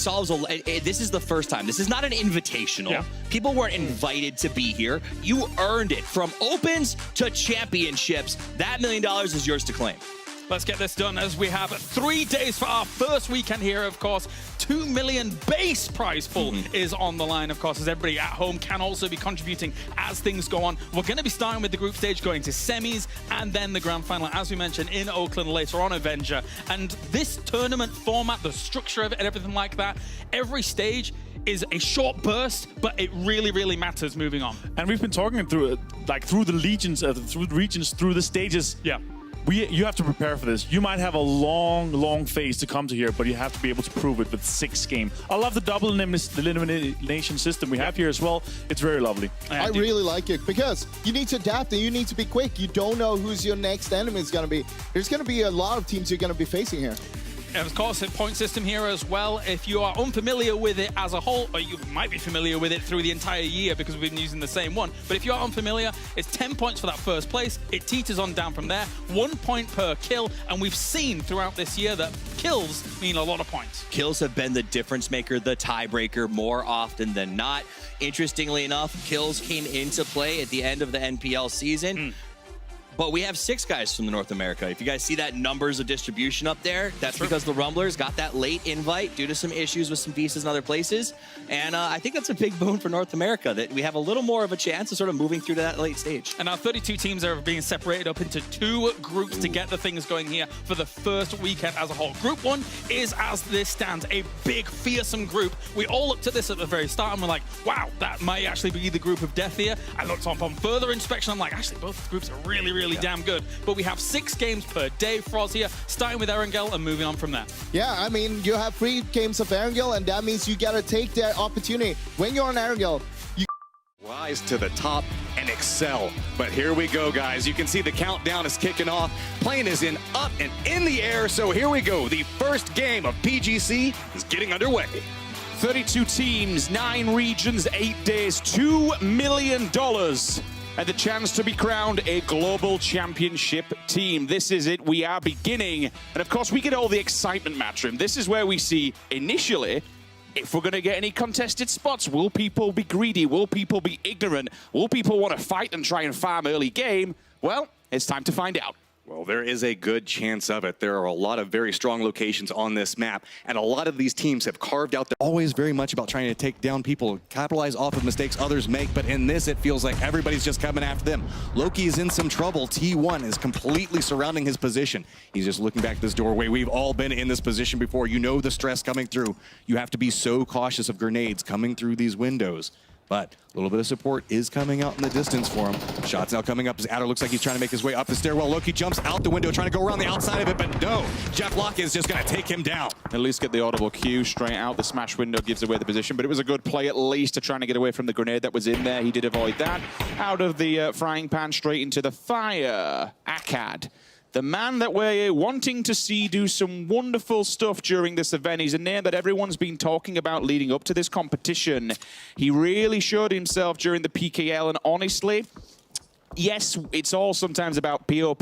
solves this is the first time. This is not an invitational. Yeah. People weren't invited to be here. You earned it from opens to championships. That $1 million is yours to claim. Let's get this done as we have 3 days for our first weekend here. Of course, 2 million base prize pool is on the line, of course, as everybody at home can also be contributing as things go on. We're going to be starting with the group stage, going to semis, and then the grand final, as we mentioned, in Oakland later on, Avenger. And this tournament format, the structure of it and everything like that, every stage is a short burst, but it really, really matters moving on. And we've been talking through it, like through the regions, through the stages. Yeah. You have to prepare for this. You might have a long phase to come to here, but you have to be able to prove it with 6 games. I love the double elimination system we have here as well. It's very lovely. I really like it because you need to adapt and you need to be quick. You don't know who's your next enemy is going to be. There's going to be a lot of teams you're going to be facing here. And of course, a point system here as well. If you are unfamiliar with it as a whole, or you might be familiar with it through the entire year because we've been using the same one, but if you're unfamiliar, it's 10 points for that first place. It teeters on down from there, 1 point per kill, and we've seen throughout this year that kills mean a lot of points. Kills have been the difference maker, the tiebreaker more often than not. Interestingly enough, kills came into play at the end of the NPL season. But we have 6 guys from North America. If you guys see that numbers of distribution up there, that's because the Rumblers got that late invite due to some issues with some visas in other places. And I think that's a big boon for North America, that we have a little more of a chance of sort of moving through to that late stage. And our 32 teams are being separated up into 2 groups to get the things going here for the first weekend as a whole. Group 1 is, as this stands, a big, fearsome group. We all looked at this at the very start and we're like, wow, that might actually be the group of death here. I looked on further inspection, I'm like, actually, both groups are really damn good. But we have 6 games per day for us here, starting with Erangel and moving on from there. Yeah, I mean, you have 3 games of Erangel, and that means you got to take that opportunity. When you're on Erangel, you rise to the top and excel. But here we go, guys. You can see the countdown is kicking off. Plane is up and in the air. So here we go. The first game of PGC is getting underway. 32 teams, 9 regions, 8 days, $2 million. And the chance to be crowned a global championship team. This is it. We are beginning. And of course, we get all the excitement, Match1. This is where we see, initially, if we're going to get any contested spots. Will people be greedy? Will people be ignorant? Will people want to fight and try and farm early game? Well, it's time to find out. Well, there is a good chance of it. There are a lot of very strong locations on this map, and a lot of these teams have carved out. Always very much about trying to take down people, capitalize off of mistakes others make, but in this, it feels like everybody's just coming after them. Loki is in some trouble. T1 is completely surrounding his position. He's just looking back at this doorway. We've all been in this position before. You know the stress coming through. You have to be so cautious of grenades coming through these windows. But a little bit of support is coming out in the distance for him. Shots now coming up as Adder looks like he's trying to make his way up the stairwell. Loki jumps out the window, trying to go around the outside of it, but no. Jeff Locke is just going to take him down. At least get the audible cue straight out. The smash window gives away the position, but it was a good play at least to trying to get away from the grenade that was in there. He did avoid that. Out of the frying pan, straight into the fire. Akkad. The man that we're wanting to see do some wonderful stuff during this event. He's a name that everyone's been talking about leading up to this competition. He really showed himself during the PKL, and honestly, yes, it's all sometimes about PO,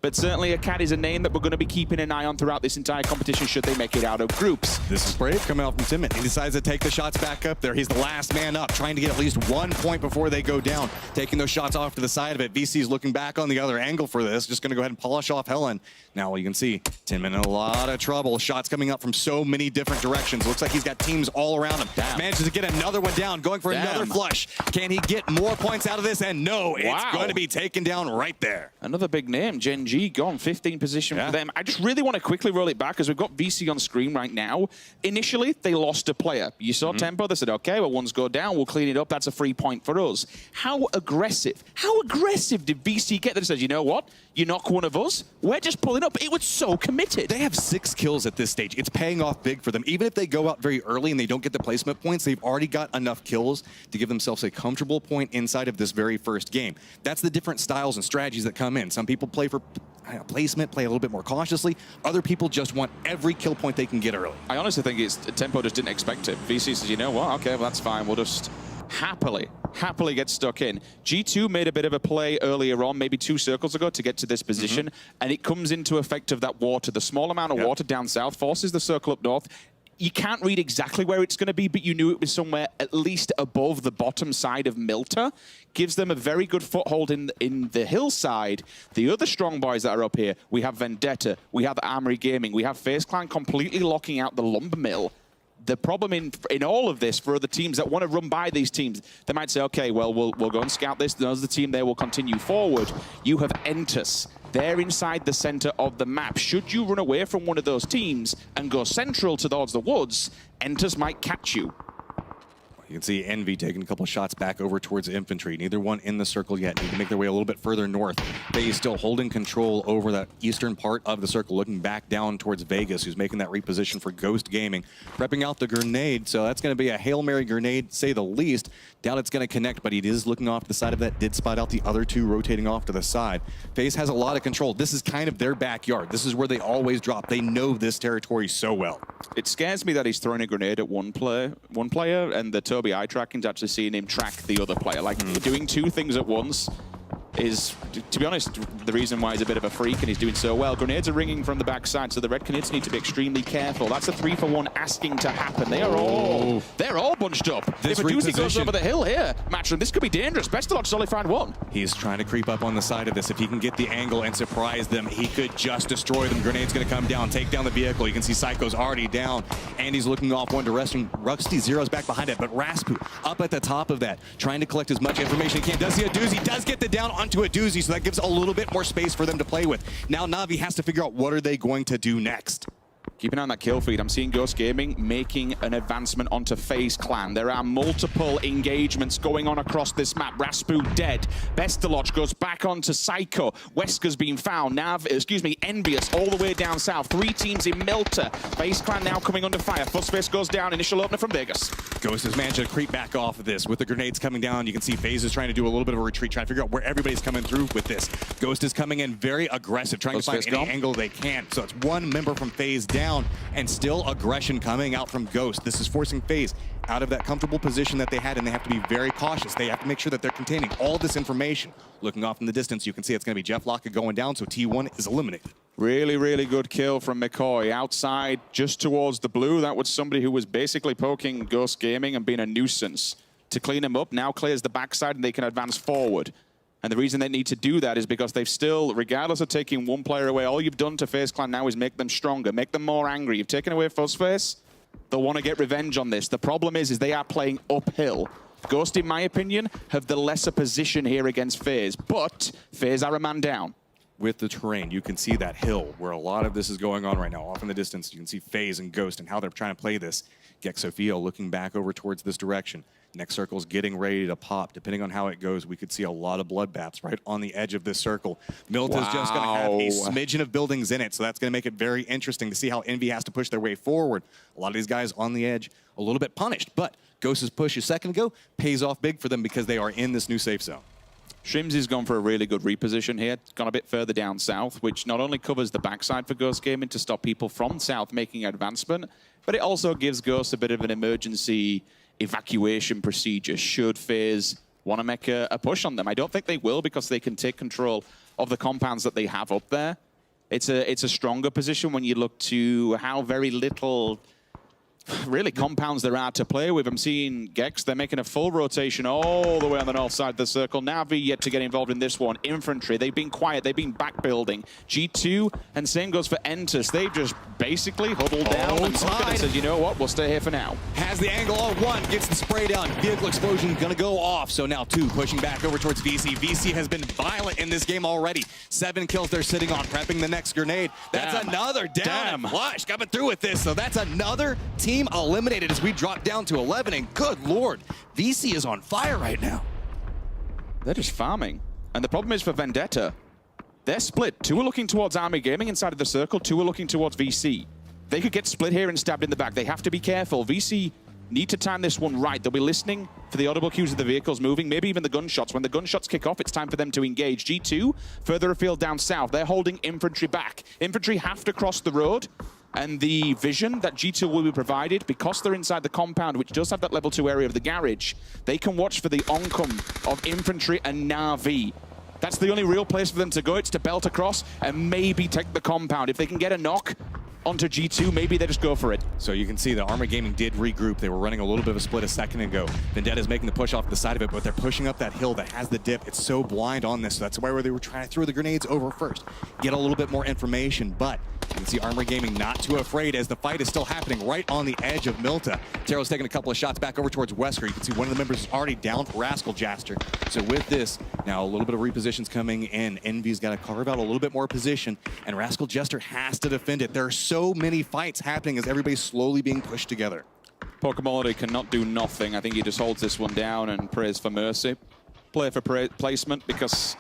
but certainly Akkad is a name that we're going to be keeping an eye on throughout this entire competition should they make it out of groups. This is Brave coming out from Timid. He decides to take the shots back up there. He's the last man up, trying to get at least 1 point before they go down. Taking those shots off to the side of it. VC's looking back on the other angle for this. Just going to go ahead and polish off Helen. Now you can see Timid in a lot of trouble. Shots coming up from so many different directions. Looks like he's got teams all around him. Damn. Manages to get another one down, going for another flush. Can he get more points out of this? And no, it's going to be taken down right there. Another big name, Gen G, gone 15 position for them. I just really want to quickly roll it back because we've got VC on screen right now. Initially, they lost a player. You saw Tempo, they said, okay, well, one's go down, we'll clean it up, that's a free point for us. How aggressive did VC get that? It says, you know what? You knock one of us, we're just pulling up. It was so committed. They have 6 kills at this stage. It's paying off big for them. Even if they go out very early and they don't get the placement points, they've already got enough kills to give themselves a comfortable point inside of this very first game. That's the different styles and strategies that come in. Some people play for placement, play a little bit more cautiously. Other people just want every kill point they can get early. I honestly think it's Tempo just didn't expect it. VC says, you know what? Okay, well, that's fine. We'll just happily get stuck in. G2 made a bit of a play earlier on, maybe 2 circles ago, to get to this position, and it comes into effect of that water. The small amount of water down south forces the circle up north. you can't read exactly where it's going to be, but you knew it was somewhere at least above the bottom side of Milta. Gives them a very good foothold in the hillside. The other strong boys that are up here, we have Vendetta, we have Armory Gaming, we have FaZe Clan completely locking out the lumber mill. The problem in all of this for other teams that want to run by these teams, they might say, okay, well, we'll go and scout this. There's the team there will continue forward. You have Entus. They're inside the center of the map. Should you run away from one of those teams and go central towards the woods, Entus might catch you. You can see Envy taking a couple shots back over towards Infantry. Neither one in the circle yet. Need to make their way a little bit further north. FaZe still holding control over that eastern part of the circle, looking back down towards Vegas, who's making that reposition for Ghost Gaming. Prepping out the grenade, so that's going to be a Hail Mary grenade, say the least. Doubt it's going to connect, but he is looking off to the side of that. Did spot out the other two rotating off to the side. FaZe has a lot of control. This is kind of their backyard. This is where they always drop. They know this territory so well. It scares me that he's throwing a grenade at one player, and the Toby eye tracking is actually seeing him track the other player. Like, doing two things at once is, to be honest, the reason why he's a bit of a freak and he's doing so well. Grenades are ringing from the backside, so the Red Canids need to be extremely careful. That's a 3-for-1 asking to happen. They're all bunched up. If a doozy goes over the hill here, Match1, this could be dangerous. Best of luck's only found one. He's trying to creep up on the side of this. If he can get the angle and surprise them, he could just destroy them. Grenade's going to come down, take down the vehicle. You can see Psycho's already down, and he's looking off one direction. Rusty Zero's back behind it, but Raspu up at the top of that, trying to collect as much information he can. Does see a doozy, does get the down onto a doozy, so that gives a little bit more space for them to play with. Now Na'Vi has to figure out what are they going to do next. Keep an eye on that kill feed. I'm seeing Ghost Gaming making an advancement onto FaZe Clan. There are multiple engagements going on across this map. Raspu dead. Bestelotch goes back onto Psycho. Wesker's been found. Envious all the way down south. 3 teams in Milta. FaZe Clan now coming under fire. Fuzzface goes down. Initial opener from Vegas. Ghost has managed to creep back off of this. With the grenades coming down, you can see FaZe is trying to do a little bit of a retreat, trying to figure out where everybody's coming through with this. Ghost is coming in very aggressive, trying to find any angle they can. So it's one member from FaZe down, and still aggression coming out from Ghost. This is forcing FaZe out of that comfortable position that they had, and they have to be very cautious. They have to make sure that they're containing all this information. Looking off in the distance, you can see it's going to be Jeff Locke going down, so T1 is eliminated. Really, really good kill from McCoy. Outside, just towards the blue, that was somebody who was basically poking Ghost Gaming and being a nuisance. To clean him up, now clears the backside and they can advance forward. And the reason they need to do that is because they've still, regardless of taking one player away, all you've done to FaZe Clan now is make them stronger, make them more angry. You've taken away Fuzzface. They'll want to get revenge on this. The problem is they are playing uphill. Ghost, in my opinion, have the lesser position here against FaZe, but FaZe are a man down. With the terrain, you can see that hill where a lot of this is going on right now. Off in the distance, you can see FaZe and Ghost and how they're trying to play this. Gexophia looking back over towards this direction. Next circle's getting ready to pop. Depending on how it goes, we could see a lot of bloodbaths right on the edge of this circle. Milta's just going to have a smidgen of buildings in it, so that's going to make it very interesting to see how Envy has to push their way forward. A lot of these guys on the edge, a little bit punished, but Ghost's push a second ago pays off big for them because they are in this new safe zone. Shrimsy's gone for a really good reposition here. Gone a bit further down south, which not only covers the backside for Ghost Gaming to stop people from south making advancement, but it also gives Ghost a bit of an emergency evacuation procedure should FaZe want to make a push on them. I don't think they will because they can take control of the compounds that they have up there. It's a stronger position when you look to how very little really compounds there are to play with. I'm seeing Gex, they're making a full rotation all the way on the north side of the circle. Na'Vi yet to get involved in this one. Infantry, they've been quiet, they've been back building. G2, and same goes for Entus. They've just basically huddled down and said, you know what, we'll stay here for now. Has the angle on one, gets the spray down. Vehicle explosion gonna go off. So now 2 pushing back over towards VC. VC has been violent in this game already. 7 kills they're sitting on, prepping the next grenade. That's another down. Flush coming through with this. So that's another team eliminated as we drop down to 11, and good lord, VC is on fire right now. They're just farming. And the problem is for Vendetta, they're split. 2 are looking towards Army Gaming inside of the circle, 2 are looking towards VC. They could get split here and stabbed in the back. They have to be careful. VC need to time this one right. They'll be listening for the audible cues of the vehicles moving, maybe even the gunshots. When the gunshots kick off, it's time for them to engage. G2, further afield down south, they're holding infantry back. Infantry have to cross the road, and the vision that G2 will be provided, because they're inside the compound, which does have that level 2 area of the garage, they can watch for the oncome of infantry and Na'Vi. That's the only real place for them to go. It's to belt across and maybe take the compound. If they can get a knock, onto G2, maybe they just go for it. So you can see that Armor Gaming did regroup. They were running a little bit of a split a second ago. Vendetta's making the push off the side of it, but they're pushing up that hill that has the dip. It's so blind on this, so that's why they were trying to throw the grenades over first. Get a little bit more information, but you can see Armor Gaming not too afraid as the fight is still happening right on the edge of Milta. Taro's taking a couple of shots back over towards Wesker. You can see one of the members is already down for Rascal Jaster. So with this, now a little bit of repositions coming in. Envy's got to carve out a little bit more position, and Rascal Jester has to defend it. There are so many fights happening as everybody's slowly being pushed together. Pokemon cannot do nothing. I think he just holds this one down and prays for mercy. Play for placement because,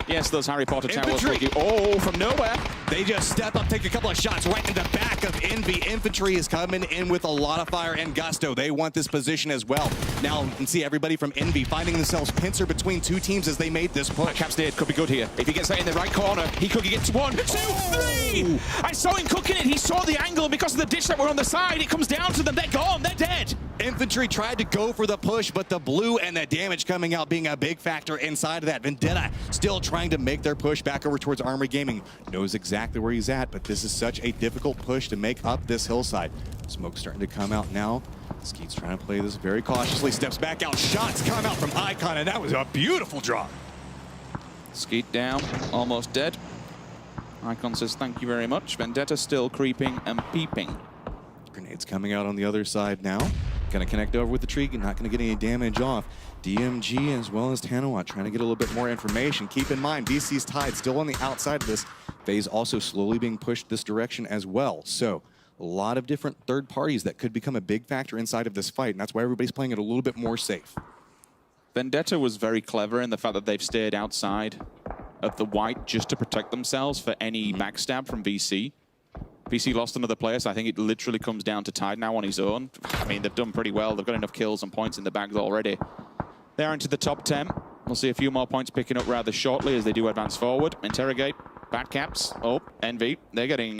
yes, those Harry Potter towers. Oh, from nowhere. They just step up, take a couple of shots right in the back of Envy. Infantry is coming in with a lot of fire and gusto. They want this position as well. Now you can see everybody from Envy finding themselves pincer between two teams as they made this push. Capstead could be good here. If he gets that in the right corner, he could get to 1, 2, 3! I saw him cooking it. He saw the angle, and because of the ditch that were on the side, it comes down to them. They're gone. They're dead. Infantry tried to go for the push, but the blue and the damage coming out being a big factor inside of that. Vendetta still trying to make their push back over towards Armor Gaming. Knows exactly where he's at, but this is such a difficult push to make up this hillside. Smoke's starting to come out now. Skeet's trying to play this very cautiously, steps back out. Shots come out from Icon, and that was a beautiful drop. Skeet down, almost dead. Icon says thank you very much. Vendetta still creeping and peeping. Grenades coming out on the other side now. Gonna connect over with the tree, not gonna get any damage off. DMG as well as Tanawat trying to get a little bit more information. Keep in mind, VC's Tide still on the outside of this. FaZe also slowly being pushed this direction as well. So a lot of different third parties that could become a big factor inside of this fight, and that's why everybody's playing it a little bit more safe. Vendetta was very clever in the fact that they've stayed outside of the white just to protect themselves for any backstab from VC. VC lost another player, so I think it literally comes down to Tide now on his own. I mean, they've done pretty well. They've got enough kills and points in the bags already. They're into the top 10. We'll see a few more points picking up rather shortly as they do advance forward. Interrogate, Batcaps, oh, Envy. They're getting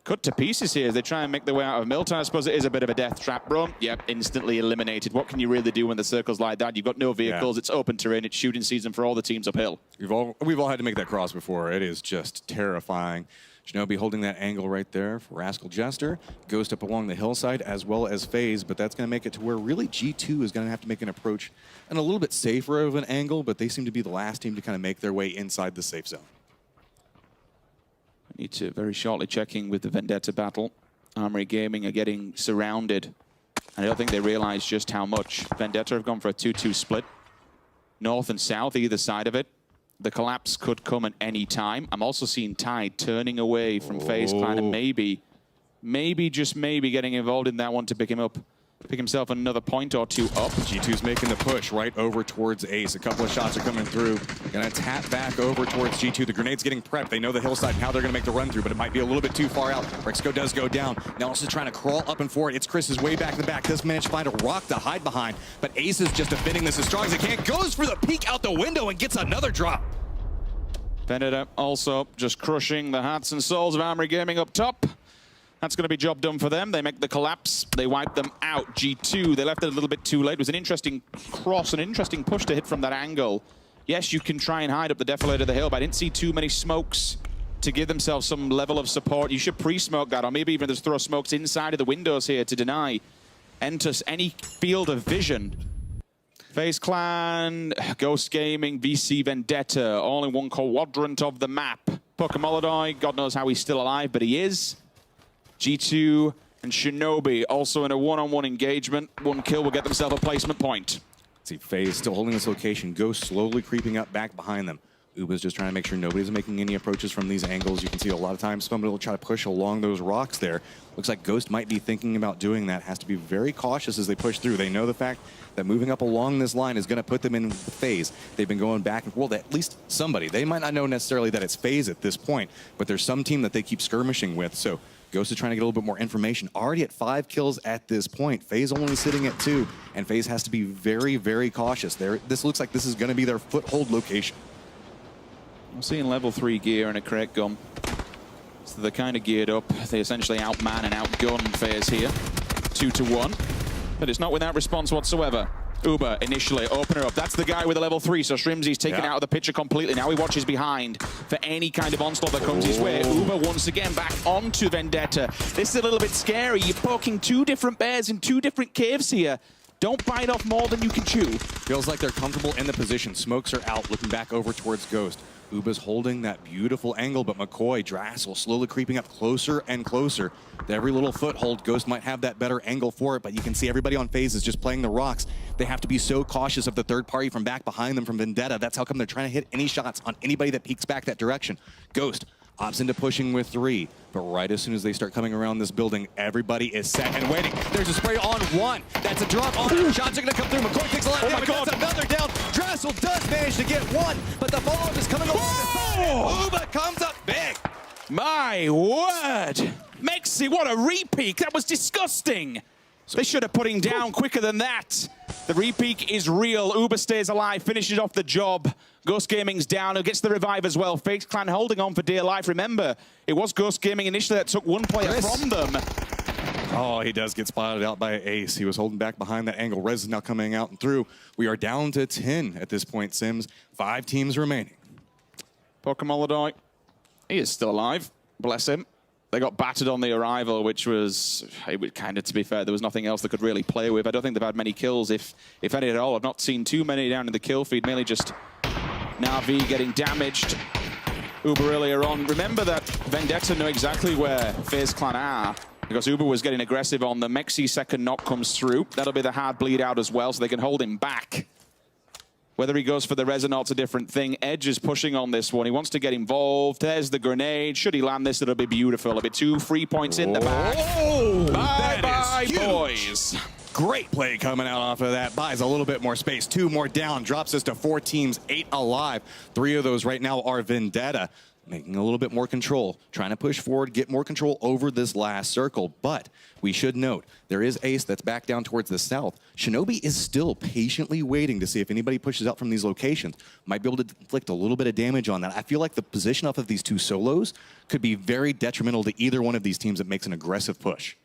cut to pieces here as they try and make their way out of Milton. I suppose it is a bit of a death trap, bro. Yep, instantly eliminated. What can you really do when the circle's like that? You've got no vehicles, it's open terrain, it's shooting season for all the teams uphill. We've all had to make that cross before. It is just terrifying. Shinobi holding that angle right there for Rascal Jester. Ghost up along the hillside as well as FaZe, but that's going to make it to where really G2 is going to have to make an approach and a little bit safer of an angle, but they seem to be the last team to kind of make their way inside the safe zone. I need to very shortly checking with the Vendetta battle. Armory Gaming are getting surrounded. I don't think they realize just how much. Vendetta have gone for a 2-2 split. North and south, either side of it. The collapse could come at any time. I'm also seeing Tide turning away from FaZe Clan and maybe, just maybe getting involved in that one to pick him up. Pick himself another point or two up. G2's making the push right over towards Ace. A couple of shots are coming through. Gonna tap back over towards G2. The grenade's getting prepped. They know the hillside and how they're gonna make the run through, but it might be a little bit too far out. Rexco does go down. Now also trying to crawl up and forward. It's Chris is way back in the back. Does manage to find a rock to hide behind, but Ace is just defending this as strong as he can. Goes for the peek out the window and gets another drop. Vendetta also just crushing the hearts and souls of Armory Gaming up top. That's going to be job done for them. They make the collapse. They wipe them out. G2, they left it a little bit too late. It was an interesting cross, an interesting push to hit from that angle. Yes, you can try and hide up the defilade of the hill, but I didn't see too many smokes to give themselves some level of support. You should pre-smoke that, or maybe even just throw smokes inside of the windows here to deny Entus any field of vision. FaZe Clan, Ghost Gaming, VC Vendetta, all in one quadrant of the map. Pokemon, God knows how he's still alive, but he is. G2 and Shinobi also in a one-on-one engagement. One kill will get themselves a placement point. See, FaZe still holding this location. Ghost slowly creeping up back behind them. Uba's just trying to make sure nobody's making any approaches from these angles. You can see a lot of times somebody will try to push along those rocks there. Looks like Ghost might be thinking about doing that. Has to be very cautious as they push through. They know the fact that moving up along this line is going to put them in FaZe. They've been going back and forth. At least somebody. They might not know necessarily that it's FaZe at this point, but there's some team that they keep skirmishing with. So Ghost is trying to get a little bit more information. Already at 5 kills at this point. FaZe only sitting at 2, and FaZe has to be very, very cautious. This looks like this is going to be their foothold location. I'm seeing level 3 gear and a crate gun. So they're kind of geared up. They essentially outman and outgun FaZe here. 2-1. But it's not without response whatsoever. Uber initially, opener up. That's the guy with the level 3, so Shrimzy's taken out of the picture completely. Now he watches behind for any kind of onslaught that comes his way. Uber once again back onto Vendetta. This is a little bit scary. You're poking 2 different bears in 2 different caves here. Don't bite off more than you can chew. Feels like they're comfortable in the position. Smokes are out, looking back over towards Ghost. Uba's holding that beautiful angle, but McCoy, Drassel slowly creeping up closer and closer. To every little foothold, Ghost might have that better angle for it, but you can see everybody on phase is just playing the rocks. They have to be so cautious of the third party from back behind them from Vendetta. That's how come they're trying to hit any shots on anybody that peeks back that direction. Ghost opts into pushing with 3, but right as soon as they start coming around this building, everybody is set and waiting. There's a spray on 1. That's a drop. Oh, shots are going to come through. McCoy takes a lot of damage. That's another down. Drassel does manage to get 1, but the follow-up is coming along the side. Uba comes up big. My word! Mexi, what a repeat! That was disgusting! They should have put him down quicker than that. The repeat is real. Uber stays alive, finishes off the job. Ghost Gaming's down, who gets the revive as well. FaZe Clan holding on for dear life. Remember, it was Ghost Gaming initially that took 1 player from them. Oh, he does get spotted out by Ace. He was holding back behind that angle. Rez is now coming out and through. We are down to 10 at this point, Sims. 5 teams remaining. Pokemon, he is still alive. Bless him. They got battered on the arrival, which was, kind of, to be fair, there was nothing else they could really play with. I don't think they've had many kills, if any at all. I've not seen too many down in the kill feed, mainly just Na'Vi getting damaged. Uber earlier on. Remember that Vendetta know exactly where FaZe Clan are, because Uber was getting aggressive on them. Mexi's second knock comes through. That'll be the hard bleed out as well, so they can hold him back. Whether he goes for the res or not's a different thing. Edge is pushing on this one. He wants to get involved. There's the grenade. Should he land this, it'll be beautiful. It'll be 2 free points in the back. Bye-bye, boys. Great play coming out off of that. Buys a little bit more space. 2 more down. Drops us to 4 teams, 8 alive. 3 of those right now are Vendetta. Making a little bit more control, trying to push forward, get more control over this last circle. But we should note, there is Ace that's back down towards the south. Shinobi is still patiently waiting to see if anybody pushes out from these locations. Might be able to inflict a little bit of damage on that. I feel like the position off of these 2 solos could be very detrimental to either one of these teams that makes an aggressive push.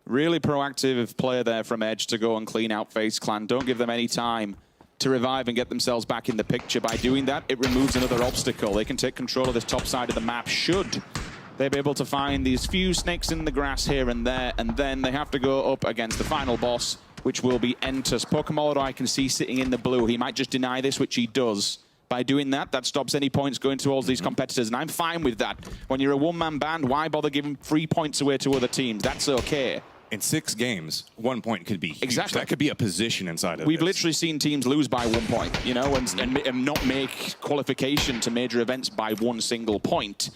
Really proactive player there from Edge to go and clean out FaZe Clan. Don't give them any time to revive and get themselves back in the picture. By doing that, it removes another obstacle. They can take control of this top side of the map, should they be able to find these few snakes in the grass here and there, and then they have to go up against the final boss, which will be Entus. Pokemon I can see sitting in the blue. He might just deny this, which he does. By doing that, that stops any points going towards these competitors, and I'm fine with that. When you're a one-man band, why bother giving 3 points away to other teams? That's okay. In 6 games, 1 point could be huge. Exactly. That could be a position inside of We've this. literally seen teams lose by 1 point, you know, and not make qualification to major events by 1 single point.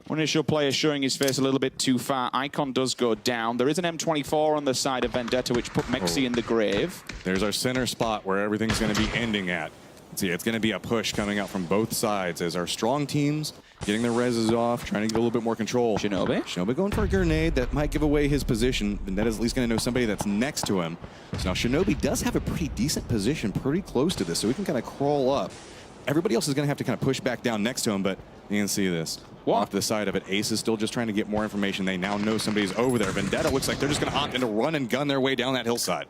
One initial player showing his face a little bit too far. Icon does go down. There is an M24 on the side of Vendetta, which put Mexi in the grave. There's our center spot where everything's going to be ending at. See, it's going to be a push coming out from both sides as our strong teams getting their reses off, trying to get a little bit more control. Shinobi going for a grenade that might give away his position. Vendetta's at least going to know somebody that's next to him. So now Shinobi does have a pretty decent position, pretty close to this, so we can kind of crawl up. Everybody else is going to have to kind of push back down next to him, but you can see this. Off to the side of it, Ace is still just trying to get more information. They now know somebody's over there. Vendetta looks like they're just going to opt in to run and gun their way down that hillside.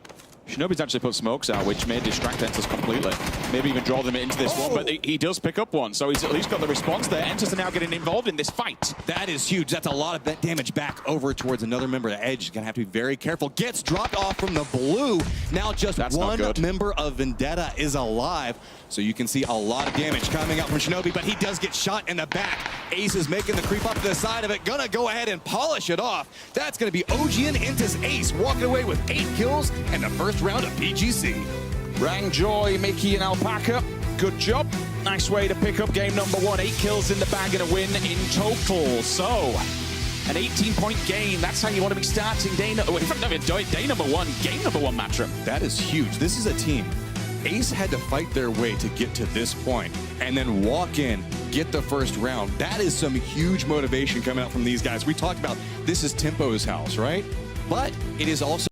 Shinobi's actually put smokes out, which may distract Entus completely. Maybe even draw them into this one, but he does pick up one, so he's at least got the response there. Entus are now getting involved in this fight. That is huge. That's a lot of that damage back over towards another member. The Edge is going to have to be very careful. Gets dropped off from the blue. Now just one member of Vendetta is alive. So you can see a lot of damage coming out from Shinobi, but he does get shot in the back. Ace is making the creep up to the side of it. Gonna go ahead and polish it off. That's gonna be OGN Entus Ace walking away with 8 kills and the first round of PGC. Rang, Joy, Mickey, and Alpaca. Good job. Nice way to pick up game number 1. 8 kills in the bag and a win in total. So, an 18-point game. That's how you want to be starting day number 1, game number 1, Match1. That is huge. This is a team. Ace had to fight their way to get to this point and then walk in, get the first round. That is some huge motivation coming out from these guys. We talked about this is Tempo's house, right? But it is also